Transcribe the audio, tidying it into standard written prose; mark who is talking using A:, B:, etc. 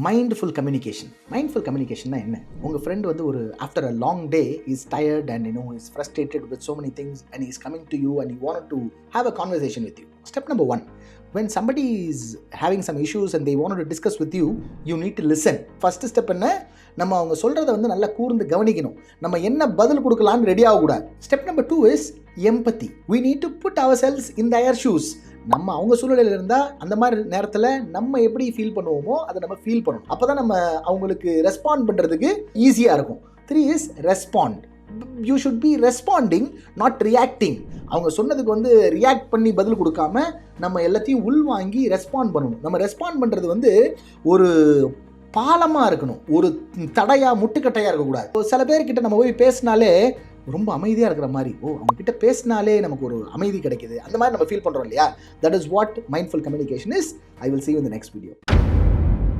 A: Mindful கம்யூனிகேஷன்னா என்ன? உங்கள் friend வந்து ஒரு after a long day is tired and is frustrated with so many things and he is coming to you and he wanted to have a conversation with you. Step number 1, when somebody is having some issues and they wanted to discuss with you, you need to listen. First step என்ன? நம்ம அவங்க சொல்கிறத வந்து நல்லா கூர்ந்து கவனிக்கணும். நம்ம என்ன பதில் கொடுக்கலான்னு ரெடி ஆகக்கூடாது. Step number 2 is empathy. we need to put ourselves in their shoes. நம்ம அவங்க சூழ்நிலையில் இருந்தால் அந்த மாதிரி நேரத்தில் நம்ம எப்படி ஃபீல் பண்ணுவோமோ அதை நம்ம ஃபீல் பண்ணணும். அப்போ தான் நம்ம அவங்களுக்கு ரெஸ்பாண்ட் பண்ணுறதுக்கு ஈஸியாக இருக்கும். 3 is respond. You should be responding, not reacting. அவங்க சொன்னதுக்கு வந்து ரியாக்ட் பண்ணி பதில் கொடுக்காம நம்ம எல்லாத்தையும் உள்வாங்கி ரெஸ்பாண்ட் பண்ணணும். நம்ம ரெஸ்பாண்ட் பண்ணுறது வந்து ஒரு பாலமாக இருக்கணும், ஒரு தடையாக முட்டுக்கட்டையாக இருக்கக்கூடாது. சில பேர்கிட்ட நம்ம போய் பேசினாலே ரொம்ப அமைதியாக இருக்கிற மாதிரி, அவங்க கிட்ட பேசினாலே நமக்கு ஒரு அமைதி கிடைக்குது, அந்த மாதிரி நம்ம ஃபீல் பண்ணுறோம் இல்லையா? That is what mindful communication is. I will see you in the next video.